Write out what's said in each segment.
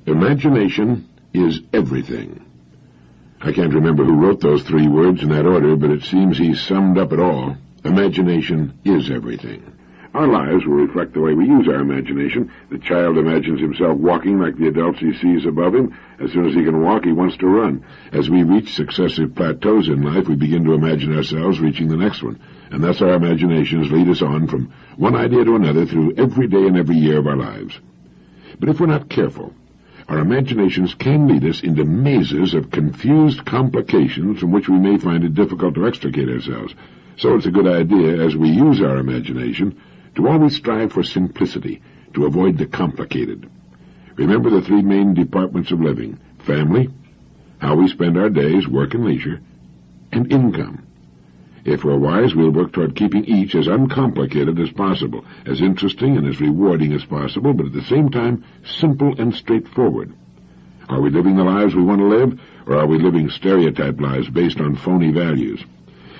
Imagination is everything. I can't remember who wrote those 3 words in that order, but it seems he summed up it all. Imagination is everything. Our lives will reflect the way we use our imagination. The child imagines himself walking like the adults he sees above him. As soon as he can walk, he wants to run. As we reach successive plateaus in life, we begin to imagine ourselves reaching the next one. And thus our imaginations lead us on from one idea to another through every day and every year of our lives. But if we're not careful, our imaginations can lead us into mazes of confused complications from which we may find it difficult to extricate ourselves. So it's a good idea, as we use our imagination, to always strive for simplicity, to avoid the complicated. Remember the 3 main departments of living: family, how we spend our days, work and leisure, and income. If we're wise, we'll work toward keeping each as uncomplicated as possible, as interesting and as rewarding as possible, but at the same time simple and straightforward. Are we living the lives we want to live, or are we living stereotyped lives based on phony values?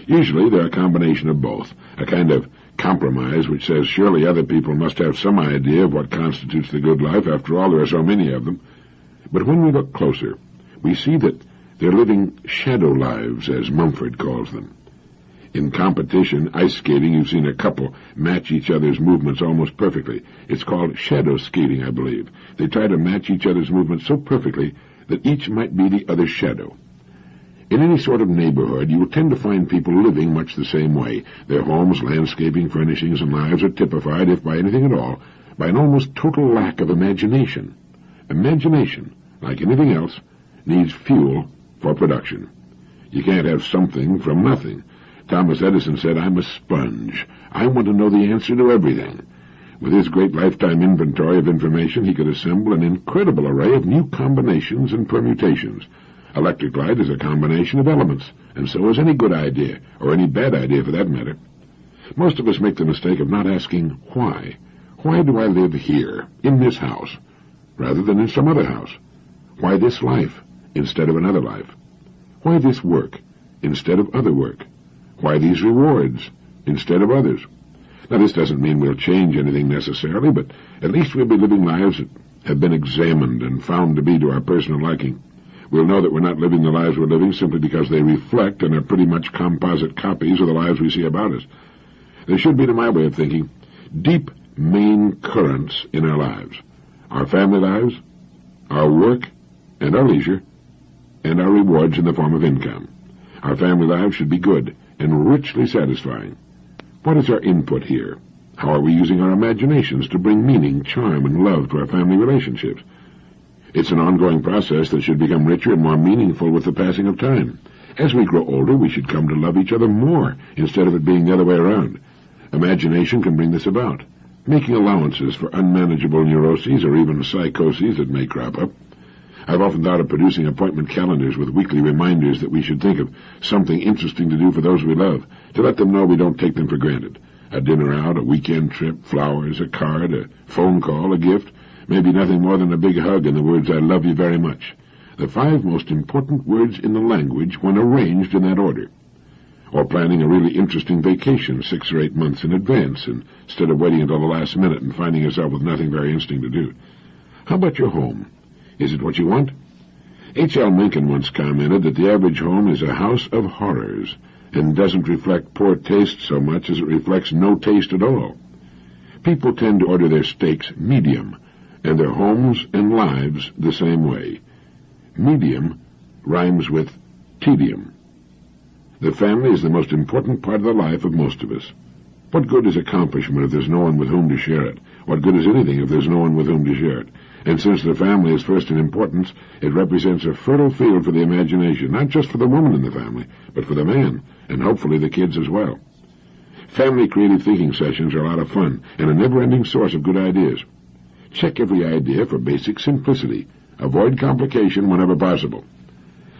Usually they're a combination of both, a kind of compromise which says surely other people must have some idea of what constitutes the good life. After all, there are so many of them. But when we look closer, we see that they're living shadow lives, as Mumford calls them. In competition, ice skating, you've seen a couple match each other's movements almost perfectly. It's called shadow skating, I believe. They try to match each other's movements so perfectly that each might be the other's shadow. In any sort of neighborhood, you will tend to find people living much the same way. Their homes, landscaping, furnishings, and lives are typified, if by anything at all, by an almost total lack of imagination. Imagination, like anything else, needs fuel for production. You can't have something from nothing. Thomas Edison said, "I'm a sponge. I want to know the answer to everything." With his great lifetime inventory of information, he could assemble an incredible array of new combinations and permutations. Electric light is a combination of elements, and so is any good idea, or any bad idea for that matter. Most of us make the mistake of not asking why. Why do I live here, in this house, rather than in some other house? Why this life instead of another life? Why this work instead of other work? Why these rewards instead of others? Now, this doesn't mean we'll change anything necessarily, but at least we'll be living lives that have been examined and found to be to our personal liking. We'll know that we're not living the lives we're living simply because they reflect and are pretty much composite copies of the lives we see about us. There should be, to my way of thinking, deep main currents in our lives. Our family lives, our work and our leisure, and our rewards in the form of income. Our family lives should be good and richly satisfying. What is our input here? How are we using our imaginations to bring meaning, charm, and love to our family relationships? It's an ongoing process that should become richer and more meaningful with the passing of time. As we grow older, we should come to love each other more, instead of it being the other way around. Imagination can bring this about, making allowances for unmanageable neuroses or even psychoses that may crop up. I've often thought of producing appointment calendars with weekly reminders that we should think of something interesting to do for those we love, to let them know we don't take them for granted. A dinner out, a weekend trip, flowers, a card, a phone call, a gift, maybe nothing more than a big hug and the words, "I love you very much." The 5 most important words in the language when arranged in that order. Or planning a really interesting vacation 6 or 8 months in advance, instead of waiting until the last minute and finding yourself with nothing very interesting to do. How about your home? Is it what you want? H.L. Mencken once commented that the average home is a house of horrors and doesn't reflect poor taste so much as it reflects no taste at all. People tend to order their steaks medium, and their homes and lives the same way. Medium rhymes with tedium. The family is the most important part of the life of most of us. What good is accomplishment if there's no one with whom to share it? What good is anything if there's no one with whom to share it? And since the family is first in importance, it represents a fertile field for the imagination, not just for the woman in the family, but for the man, and hopefully the kids as well. Family creative thinking sessions are a lot of fun, and a never-ending source of good ideas. Check every idea for basic simplicity. Avoid complication whenever possible.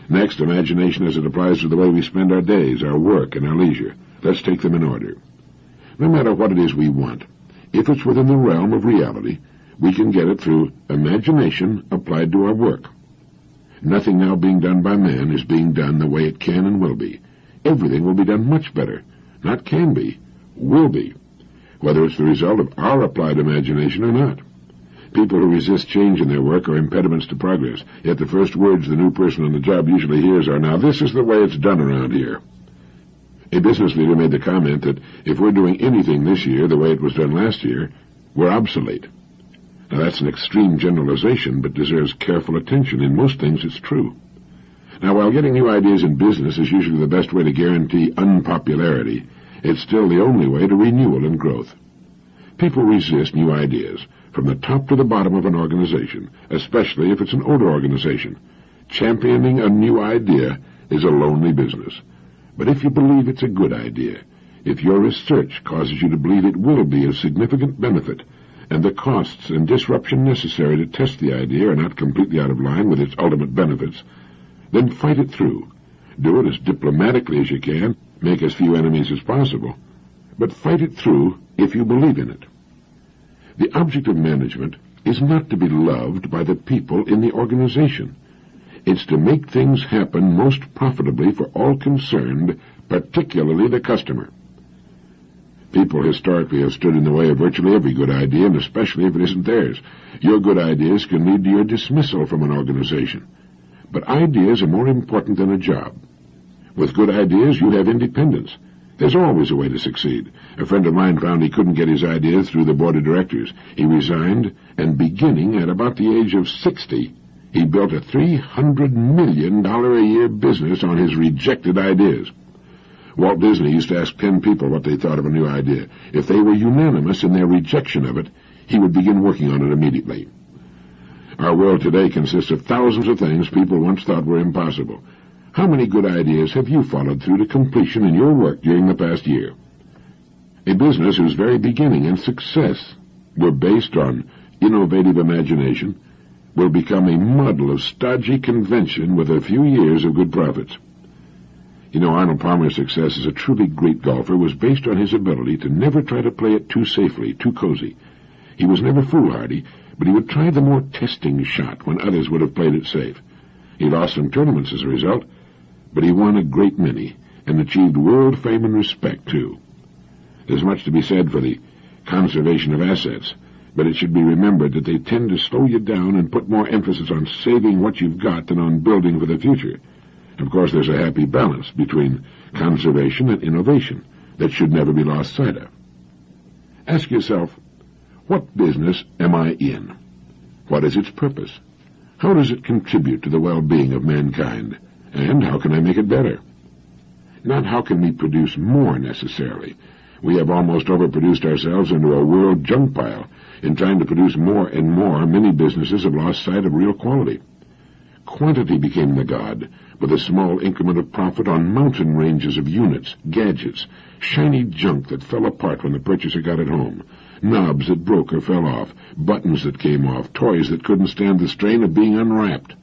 Next, imagination as it applies to the way we spend our days, our work, and our leisure. Let's take them in order. No matter what it is we want, if it's within the realm of reality, we can get it through imagination applied to our work. Nothing now being done by man is being done the way it can and will be. Everything will be done much better. Not can be, will be, whether it's the result of our applied imagination or not. People who resist change in their work are impediments to progress, yet the first words the new person on the job usually hears are, "Now this is the way it's done around here." A business leader made the comment that if we're doing anything this year the way it was done last year, we're obsolete. Now that's an extreme generalization, but deserves careful attention. In most things it's true. Now, while getting new ideas in business is usually the best way to guarantee unpopularity, it's still the only way to renewal and growth. People resist new ideas from the top to the bottom of an organization, especially if it's an older organization. Championing a new idea is a lonely business. But if you believe it's a good idea, if your research causes you to believe it will be of significant benefit, and the costs and disruption necessary to test the idea are not completely out of line with its ultimate benefits, then fight it through. Do it as diplomatically as you can, make as few enemies as possible, but fight it through if you believe in it. The object of management is not to be loved by the people in the organization. It's to make things happen most profitably for all concerned, particularly the customer. People historically have stood in the way of virtually every good idea, and especially if it isn't theirs. Your good ideas can lead to your dismissal from an organization. But ideas are more important than a job. With good ideas, you have independence. There's always a way to succeed. A friend of mine found he couldn't get his ideas through the board of directors. He resigned, and beginning at about the age of 60, he built a $300 million a year business on his rejected ideas. Walt Disney used to ask 10 people what they thought of a new idea. If they were unanimous in their rejection of it, he would begin working on it immediately. Our world today consists of thousands of things people once thought were impossible. How many good ideas have you followed through to completion in your work during the past year? A business whose very beginning and success were based on innovative imagination will become a muddle of stodgy convention with a few years of good profits. You know, Arnold Palmer's success as a truly great golfer was based on his ability to never try to play it too safely, too cozy. He was never foolhardy, but he would try the more testing shot when others would have played it safe. He lost some tournaments as a result, but he won a great many, and achieved world fame and respect, too. There's much to be said for the conservation of assets, but it should be remembered that they tend to slow you down and put more emphasis on saving what you've got than on building for the future. Of course, there's a happy balance between conservation and innovation that should never be lost sight of. Ask yourself, what business am I in? What is its purpose? How does it contribute to the well-being of mankind? And how can I make it better? Not how can we produce more, necessarily. We have almost overproduced ourselves into a world junk pile. In trying to produce more and more, many businesses have lost sight of real quality. Quantity became the god, with a small increment of profit on mountain ranges of units, gadgets, shiny junk that fell apart when the purchaser got it home, knobs that broke or fell off, buttons that came off, toys that couldn't stand the strain of being unwrapped.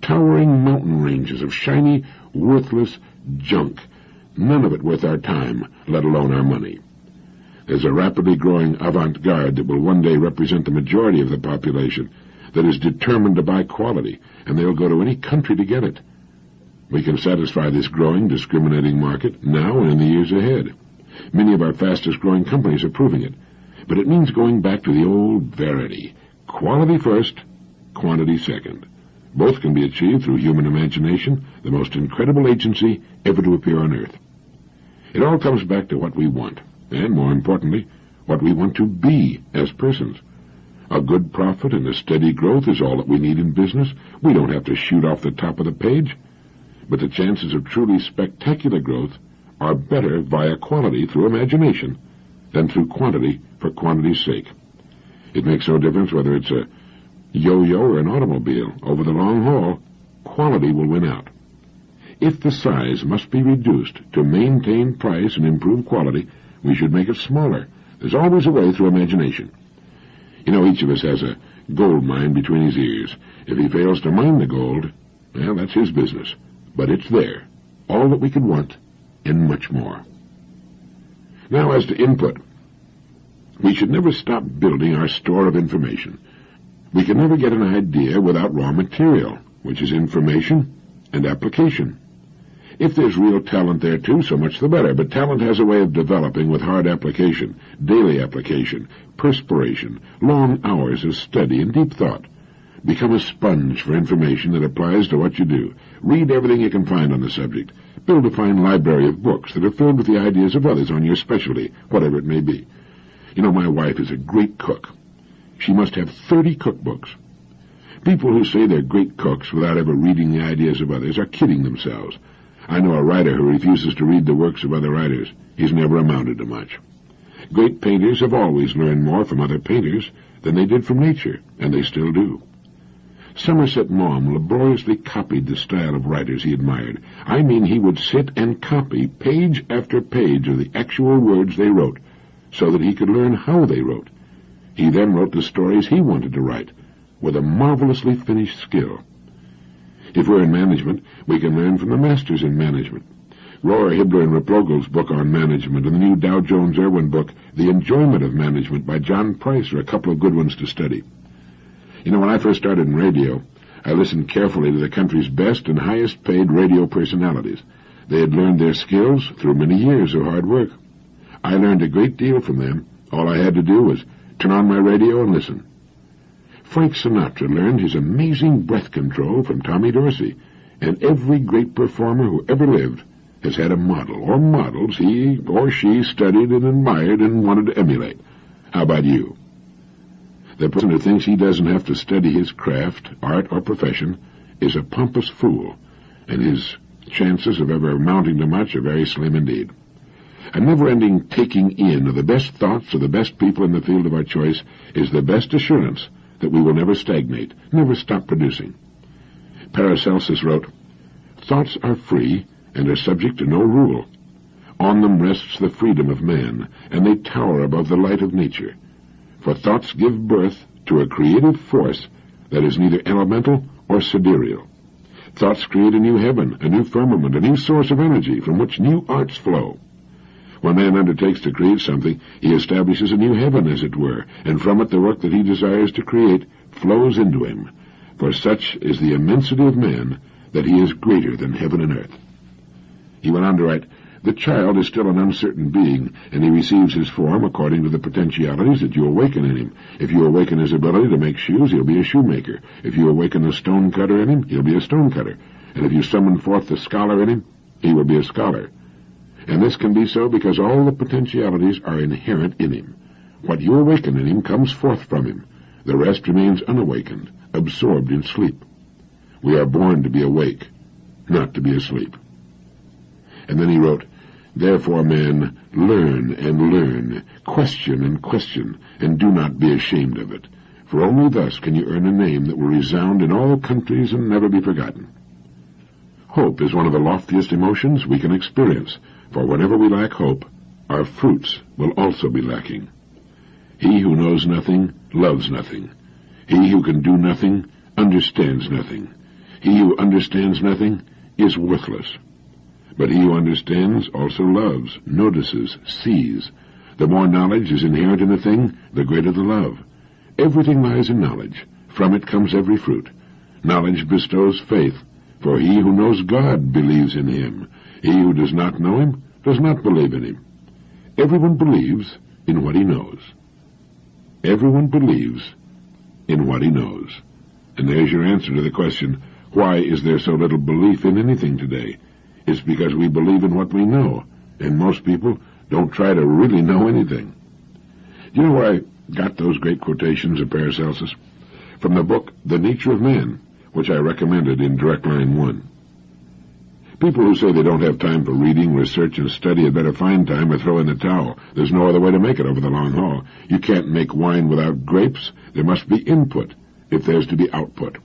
Towering mountain ranges of shiny, worthless junk, none of it worth our time, let alone our money. There's a rapidly growing avant-garde that will one day represent the majority of the population that is determined to buy quality, and they'll go to any country to get it. We can satisfy this growing, discriminating market now and in the years ahead. Many of our fastest-growing companies are proving it, but it means going back to the old verity. Quality first, quantity second. Both can be achieved through human imagination, the most incredible agency ever to appear on Earth. It all comes back to what we want, and, more importantly, what we want to be as persons. A good profit and a steady growth is all that we need in business. We don't have to shoot off the top of the page. But the chances of truly spectacular growth are better via quality through imagination than through quantity for quantity's sake. It makes no difference whether it's a yo-yo or an automobile. Over the long haul, quality will win out. If the size must be reduced to maintain price and improve quality, we should make it smaller. There's always a way through imagination. You know, each of us has a gold mine between his ears. If he fails to mine the gold, well, that's his business. But it's there, all that we could want, and much more. Now, as to input, we should never stop building our store of information. We can never get an idea without raw material, which is information and application. If there's real talent there, too, so much the better. But talent has a way of developing with hard application, daily application, perspiration, long hours of study and deep thought. Become a sponge for information that applies to what you do. Read everything you can find on the subject. Build a fine library of books that are filled with the ideas of others on your specialty, whatever it may be. You know, my wife is a great cook. She must have 30 cookbooks. People who say they're great cooks without ever reading the ideas of others are kidding themselves. I know a writer who refuses to read the works of other writers. He's never amounted to much. Great painters have always learned more from other painters than they did from nature, and they still do. Somerset Maugham laboriously copied the style of writers he admired. I mean, he would sit and copy page after page of the actual words they wrote, so that he could learn how they wrote. He then wrote the stories he wanted to write, with a marvelously finished skill. If we're in management, we can learn from the masters in management. Rohr, Hibbler, and Replogel's book on management, and the new Dow Jones-Irwin book, The Enjoyment of Management, by John Price, are a couple of good ones to study. You know, when I first started in radio, I listened carefully to the country's best and highest-paid radio personalities. They had learned their skills through many years of hard work. I learned a great deal from them. All I had to do was turn on my radio and listen. Frank Sinatra learned his amazing breath control from Tommy Dorsey, and every great performer who ever lived has had a model or models he or she studied and admired and wanted to emulate. How about you? The person who thinks he doesn't have to study his craft, art, or profession is a pompous fool, and his chances of ever amounting to much are very slim indeed. A never-ending taking in of the best thoughts of the best people in the field of our choice is the best assurance that we will never stagnate, never stop producing. Paracelsus wrote, "Thoughts are free and are subject to no rule. On them rests the freedom of man, and they tower above the light of nature. For thoughts give birth to a creative force that is neither elemental or sidereal. Thoughts create a new heaven, a new firmament, a new source of energy from which new arts flow. When man undertakes to create something, he establishes a new heaven, as it were, and from it the work that he desires to create flows into him. For such is the immensity of man that he is greater than heaven and earth." He went on to write, "The child is still an uncertain being, and he receives his form according to the potentialities that you awaken in him. If you awaken his ability to make shoes, he'll be a shoemaker. If you awaken the stone cutter in him, he'll be a stone cutter. And if you summon forth the scholar in him, he will be a scholar. And this can be so because all the potentialities are inherent in him. What you awaken in him comes forth from him. The rest remains unawakened, absorbed in sleep. We are born to be awake, not to be asleep." And then he wrote, "Therefore, man, learn and learn, question and question, and do not be ashamed of it. For only thus can you earn a name that will resound in all countries and never be forgotten." Hope is one of the loftiest emotions we can experience, for whenever we lack hope, our fruits will also be lacking. He who knows nothing loves nothing. He who can do nothing understands nothing. He who understands nothing is worthless. But he who understands also loves, notices, sees. The more knowledge is inherent in a thing, the greater the love. Everything lies in knowledge. From it comes every fruit. Knowledge bestows faith, for he who knows God believes in him. He who does not know him does not believe in him. Everyone believes in what he knows. Everyone believes in what he knows. And there's your answer to the question, why is there so little belief in anything today? It's because we believe in what we know, and most people don't try to really know anything. Do you know where I got those great quotations of Paracelsus? From the book The Nature of Man, which I recommended in Direct Line 1. People who say they don't have time for reading, research, and study had better find time or throw in the towel. There's no other way to make it over the long haul. You can't make wine without grapes. There must be input if there's to be output.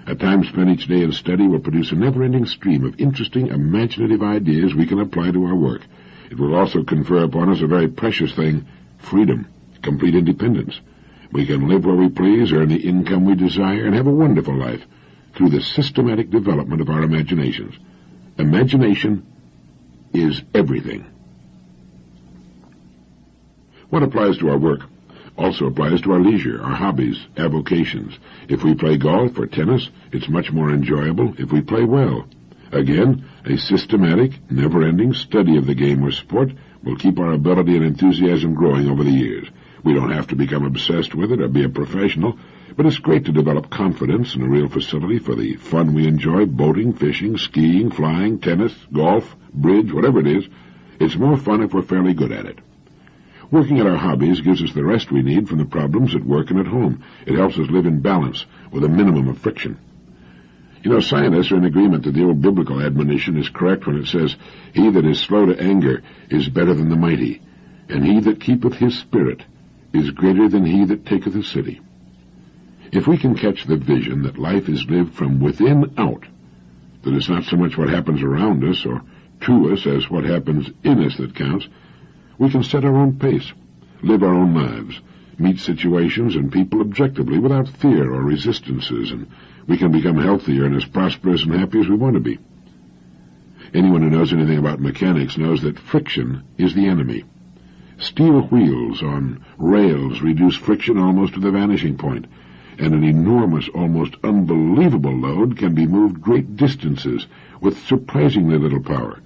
A time spent each day in study will produce a never-ending stream of interesting, imaginative ideas we can apply to our work. It will also confer upon us a very precious thing, freedom, complete independence. We can live where we please, earn the income we desire, and have a wonderful life through the systematic development of our imaginations. Imagination is everything. What applies to our work also applies to our leisure, our hobbies, avocations. If we play golf or tennis, it's much more enjoyable if we play well. Again, a systematic, never-ending study of the game or sport will keep our ability and enthusiasm growing over the years. We don't have to become obsessed with it or be a professional, but it's great to develop confidence and a real facility for the fun we enjoy: boating, fishing, skiing, flying, tennis, golf, bridge, whatever it is. It's more fun if we're fairly good at it. Working at our hobbies gives us the rest we need from the problems at work and at home. It helps us live in balance with a minimum of friction. Scientists are in agreement that the old biblical admonition is correct when it says, "He that is slow to anger is better than the mighty, and he that keepeth his spirit is greater than he that taketh a city." If we can catch the vision that life is lived from within out, that it's not so much what happens around us or to us as what happens in us that counts, we can set our own pace, live our own lives, meet situations and people objectively without fear or resistances, and we can become healthier and as prosperous and happy as we want to be. Anyone who knows anything about mechanics knows that friction is the enemy. Steel wheels on rails reduce friction almost to the vanishing point, and an enormous, almost unbelievable load can be moved great distances with surprisingly little power.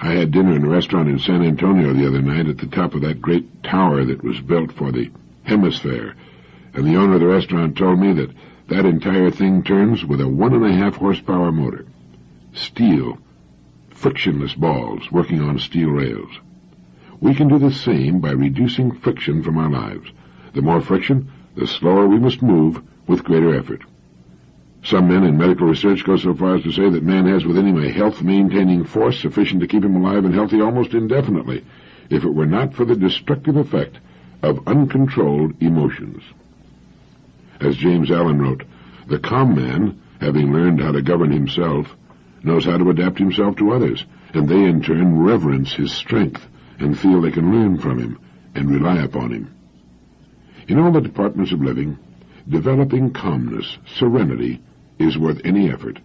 I had dinner in a restaurant in San Antonio the other night at the top of that great tower that was built for the Hemisphere, and the owner of the restaurant told me that that entire thing turns with a 1.5 horsepower motor. Steel, frictionless balls working on steel rails. We can do the same by reducing friction from our lives. The more friction, the slower we must move with greater effort. Some men in medical research go so far as to say that man has within him a health-maintaining force sufficient to keep him alive and healthy almost indefinitely, if it were not for the destructive effect of uncontrolled emotions. As James Allen wrote, "The calm man, having learned how to govern himself, knows how to adapt himself to others, and they in turn reverence his strength and feel they can learn from him and rely upon him." In all the departments of living, developing calmness, serenity, is worth any effort.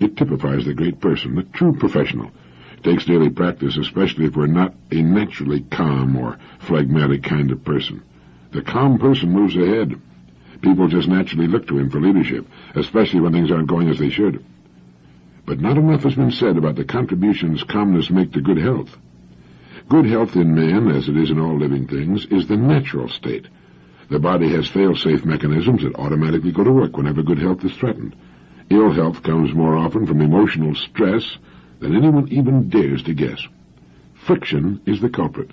It typifies the great person, the true professional. It takes daily practice, especially if we're not a naturally calm or phlegmatic kind of person. The calm person moves ahead. People just naturally look to him for leadership, especially when things aren't going as they should. But not enough has been said about the contributions calmness makes to good health. Good health in man, as it is in all living things, is the natural state. The body has fail-safe mechanisms that automatically go to work whenever good health is threatened. Ill health comes more often from emotional stress than anyone even dares to guess. Friction is the culprit.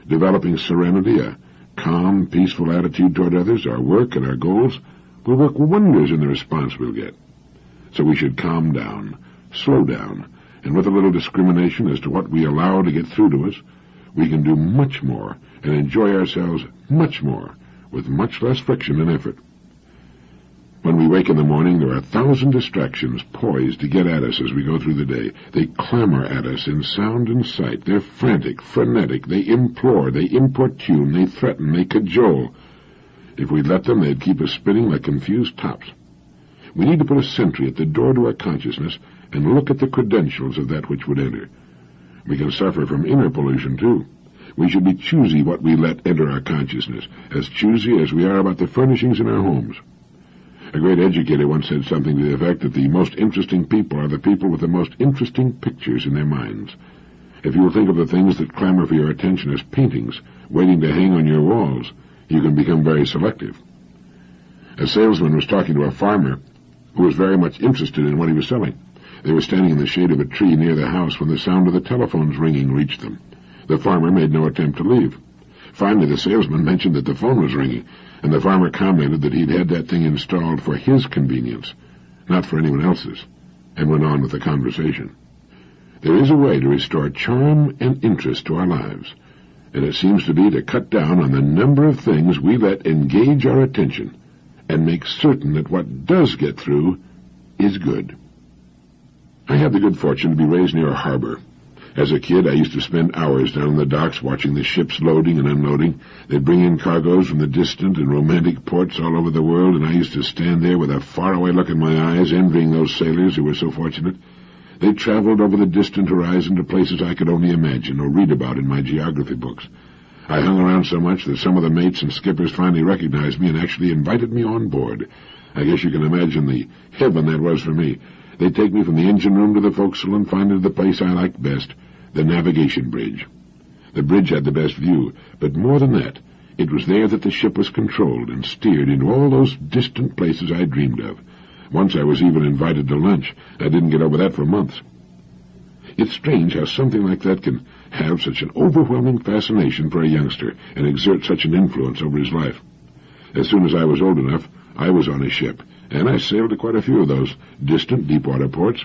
Developing serenity, a calm, peaceful attitude toward others, our work, and our goals will work wonders in the response we'll get. So we should calm down, slow down, and with a little discrimination as to what we allow to get through to us, we can do much more and enjoy ourselves much more with much less friction and effort. When we wake in the morning, there are 1,000 distractions poised to get at us as we go through the day. They clamor at us in sound and sight. They're frantic, frenetic. They implore, they importune, they threaten, they cajole. If we'd let them, they'd keep us spinning like confused tops. We need to put a sentry at the door to our consciousness and look at the credentials of that which would enter. We can suffer from inner pollution, too. We should be choosy what we let enter our consciousness, as choosy as we are about the furnishings in our homes. A great educator once said something to the effect that the most interesting people are the people with the most interesting pictures in their minds. If you will think of the things that clamor for your attention as paintings waiting to hang on your walls, you can become very selective. A salesman was talking to a farmer who was very much interested in what he was selling. They were standing in the shade of a tree near the house when the sound of the telephone's ringing reached them. The farmer made no attempt to leave. Finally, the salesman mentioned that the phone was ringing, and the farmer commented that he'd had that thing installed for his convenience, not for anyone else's, and went on with the conversation. There is a way to restore charm and interest to our lives, and it seems to be to cut down on the number of things we let engage our attention and make certain that what does get through is good. I had the good fortune to be raised near a harbor. As a kid, I used to spend hours down on the docks watching the ships loading and unloading. They'd bring in cargoes from the distant and romantic ports all over the world, and I used to stand there with a faraway look in my eyes, envying those sailors who were so fortunate. They traveled over the distant horizon to places I could only imagine or read about in my geography books. I hung around so much that some of the mates and skippers finally recognized me and actually invited me on board. I guess you can imagine the heaven that was for me. They'd take me from the engine room to the forecastle and find it the place I liked best, the navigation bridge. The bridge had the best view, but more than that, it was there that the ship was controlled and steered into all those distant places I dreamed of. Once I was even invited to lunch. I didn't get over that for months. It's strange how something like that can have such an overwhelming fascination for a youngster and exert such an influence over his life. As soon as I was old enough, I was on a ship, and I sailed to quite a few of those distant deep-water ports.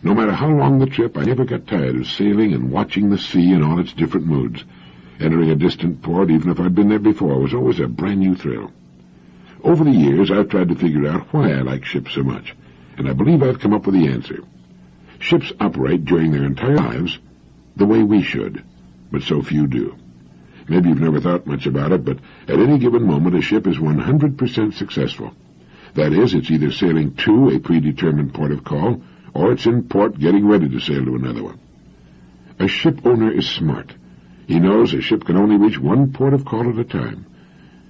No matter how long the trip, I never got tired of sailing and watching the sea in all its different moods. Entering a distant port, even if I'd been there before, was always a brand-new thrill. Over the years, I've tried to figure out why I like ships so much, and I believe I've come up with the answer. Ships operate during their entire lives the way we should, but so few do. Maybe you've never thought much about it, but at any given moment, a ship is 100% successful. That is, it's either sailing to a predetermined port of call, or it's in port getting ready to sail to another one. A ship owner is smart. He knows a ship can only reach one port of call at a time.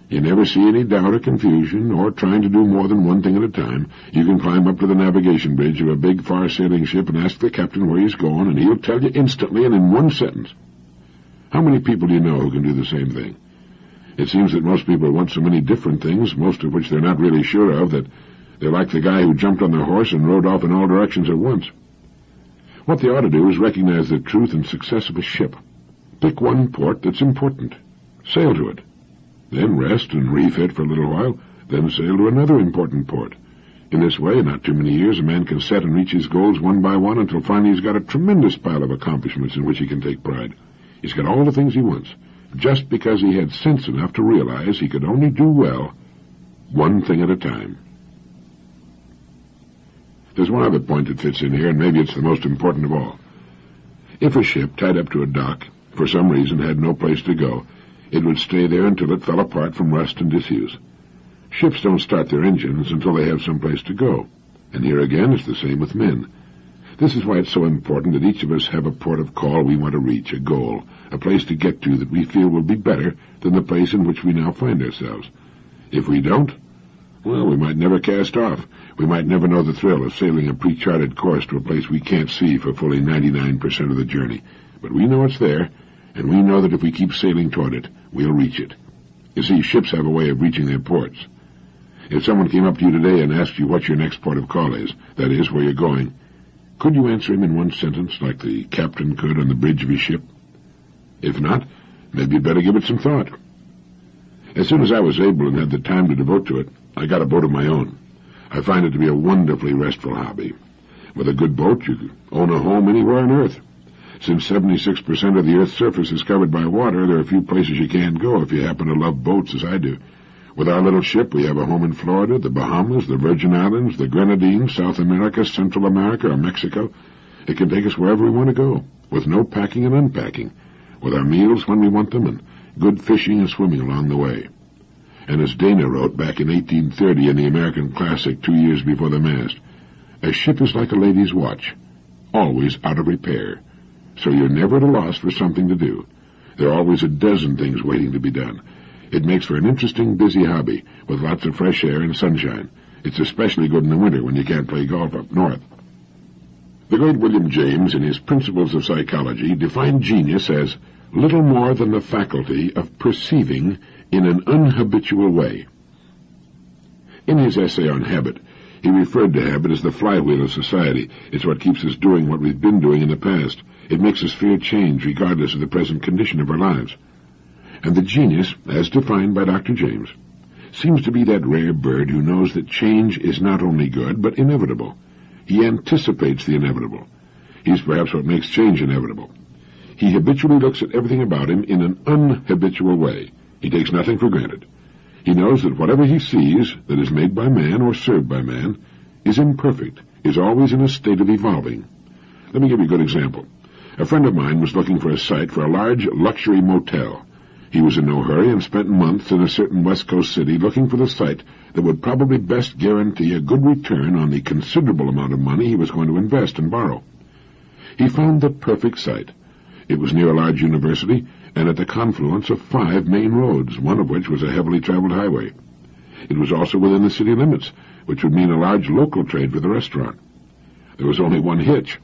You never see any doubt or confusion, or trying to do more than one thing at a time. You can climb up to the navigation bridge of a big, far-sailing ship and ask the captain where he's going, and he'll tell you instantly and in one sentence. How many people do you know who can do the same thing? It seems that most people want so many different things, most of which they're not really sure of, that they're like the guy who jumped on their horse and rode off in all directions at once. What they ought to do is recognize the truth and success of a ship. Pick one port that's important. Sail to it. Then rest and refit for a little while, then sail to another important port. In this way, in not too many years, a man can set and reach his goals one by one until finally he's got a tremendous pile of accomplishments in which he can take pride. He's got all the things he wants, just because he had sense enough to realize he could only do well one thing at a time. There's one other point that fits in here, and maybe it's the most important of all. If a ship tied up to a dock, for some reason had no place to go, it would stay there until it fell apart from rust and disuse. Ships don't start their engines until they have some place to go, and here again it's the same with men. This is why it's so important that each of us have a port of call we want to reach, a goal, a place to get to that we feel will be better than the place in which we now find ourselves. If we don't, well, we might never cast off. We might never know the thrill of sailing a pre-charted course to a place we can't see for fully 99% of the journey. But we know it's there, and we know that if we keep sailing toward it, we'll reach it. You see, ships have a way of reaching their ports. If someone came up to you today and asked you what your next port of call is, that is, where you're going, could you answer him in one sentence like the captain could on the bridge of his ship? If not, maybe you'd better give it some thought. As soon as I was able and had the time to devote to it, I got a boat of my own. I find it to be a wonderfully restful hobby. With a good boat, you can own a home anywhere on Earth. Since 76% of the Earth's surface is covered by water, there are few places you can't go if you happen to love boats as I do. With our little ship, we have a home in Florida, the Bahamas, the Virgin Islands, the Grenadines, South America, Central America, or Mexico. It can take us wherever we want to go, with no packing and unpacking, with our meals when we want them, and good fishing and swimming along the way. And as Dana wrote back in 1830 in the American Classic 2 years before the mast, a ship is like a lady's watch, always out of repair, so you're never at a loss for something to do. There are always a dozen things waiting to be done. It makes for an interesting, busy hobby, with lots of fresh air and sunshine. It's especially good in the winter when you can't play golf up north. The great William James, in his Principles of Psychology, defined genius as little more than the faculty of perceiving in an unhabitual way. In his essay on habit, he referred to habit as the flywheel of society. It's what keeps us doing what we've been doing in the past. It makes us fear change regardless of the present condition of our lives. And the genius, as defined by Dr. James, seems to be that rare bird who knows that change is not only good, but inevitable. He anticipates the inevitable. He's perhaps what makes change inevitable. He habitually looks at everything about him in an unhabitual way. He takes nothing for granted. He knows that whatever he sees that is made by man or served by man is imperfect, is always in a state of evolving. Let me give you a good example. A friend of mine was looking for a site for a large luxury motel. He was in no hurry and spent months in a certain West Coast city looking for the site that would probably best guarantee a good return on the considerable amount of money he was going to invest and borrow. He found the perfect site. It was near a large university and at the confluence of 5 main roads, one of which was a heavily traveled highway. It was also within the city limits, which would mean a large local trade for the restaurant. There was only one hitch.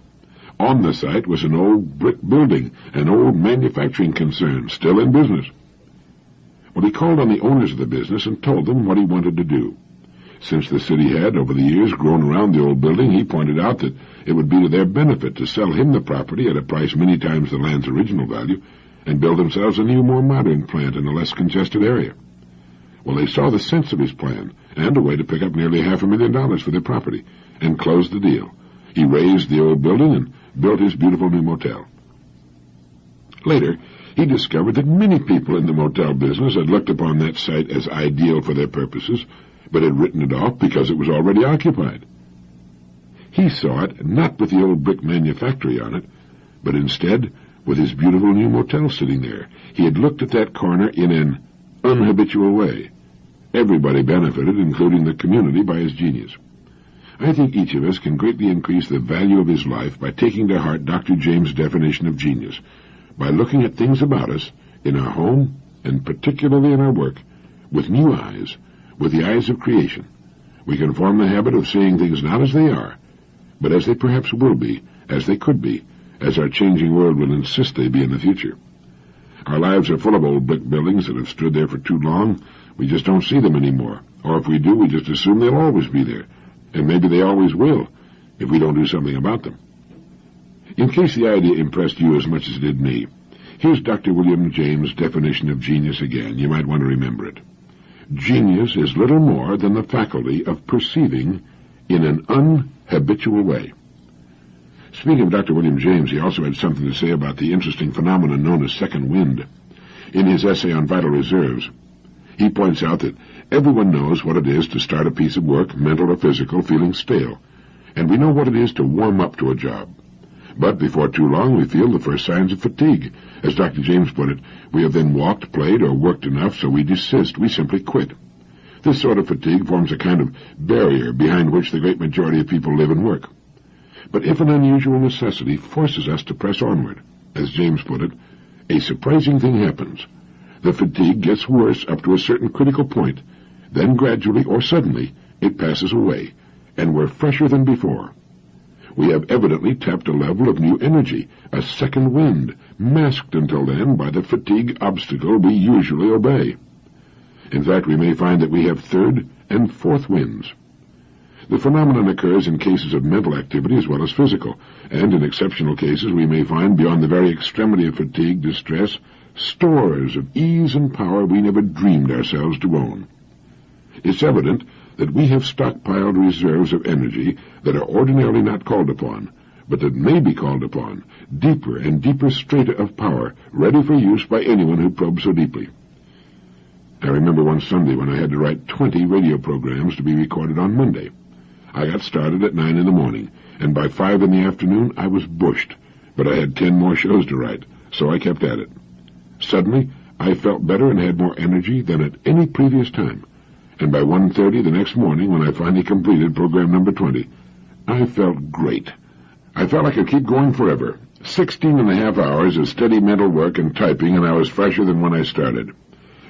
On the site was an old brick building, an old manufacturing concern, still in business. Well, he called on the owners of the business and told them what he wanted to do. Since the city had, over the years, grown around the old building, he pointed out that it would be to their benefit to sell him the property at a price many times the land's original value and build themselves a new, more modern plant in a less congested area. Well, they saw the sense of his plan and a way to pick up nearly $500,000 for their property and closed the deal. He razed the old building and built his beautiful new motel. Later, he discovered that many people in the motel business had looked upon that site as ideal for their purposes, but had written it off because it was already occupied. He saw it not with the old brick manufactory on it, but instead with his beautiful new motel sitting there. He had looked at that corner in an unhabitual way. Everybody benefited, including the community, by his genius. I think each of us can greatly increase the value of his life by taking to heart Dr. James' definition of genius, by looking at things about us, in our home, and particularly in our work, with new eyes, with the eyes of creation. We can form the habit of seeing things not as they are, but as they perhaps will be, as they could be, as our changing world will insist they be in the future. Our lives are full of old brick buildings that have stood there for too long. We just don't see them anymore, or if we do, we just assume they'll always be there. And maybe they always will, if we don't do something about them. In case the idea impressed you as much as it did me, here's Dr. William James' definition of genius again. You might want to remember it. Genius is little more than the faculty of perceiving in an unhabitual way. Speaking of Dr. William James, he also had something to say about the interesting phenomenon known as second wind. In his essay on vital reserves, he points out that everyone knows what it is to start a piece of work, mental or physical, feeling stale, and we know what it is to warm up to a job. But before too long, we feel the first signs of fatigue. As Dr. James put it, we have then walked, played, or worked enough, so we desist, we simply quit. This sort of fatigue forms a kind of barrier behind which the great majority of people live and work. But if an unusual necessity forces us to press onward, as James put it, a surprising thing happens. The fatigue gets worse up to a certain critical point. Then gradually or suddenly it passes away, and we're fresher than before. We have evidently tapped a level of new energy, a second wind, masked until then by the fatigue obstacle we usually obey. In fact, we may find that we have third and fourth winds. The phenomenon occurs in cases of mental activity as well as physical, and in exceptional cases we may find, beyond the very extremity of fatigue, distress, stores of ease and power we never dreamed ourselves to own. It's evident that we have stockpiled reserves of energy that are ordinarily not called upon, but that may be called upon, deeper and deeper strata of power, ready for use by anyone who probes so deeply. I remember one Sunday when I had to write 20 radio programs to be recorded on Monday. I got started at 9 in the morning, and by 5 in the afternoon I was bushed, but I had 10 more shows to write, so I kept at it. Suddenly, I felt better and had more energy than at any previous time, and by 1:30 the next morning, when I finally completed program number 20, I felt great. I felt I could keep going forever. 16.5 hours of steady mental work and typing, and I was fresher than when I started.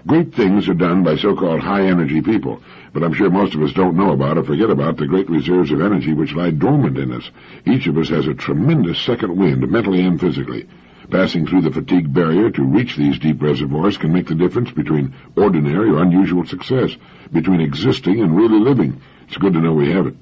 Great things are done by so-called high-energy people, but I'm sure most of us don't know about or forget about the great reserves of energy which lie dormant in us. Each of us has a tremendous second wind, mentally and physically. Passing through the fatigue barrier to reach these deep reservoirs can make the difference between ordinary or unusual success, between existing and really living. It's good to know we have it.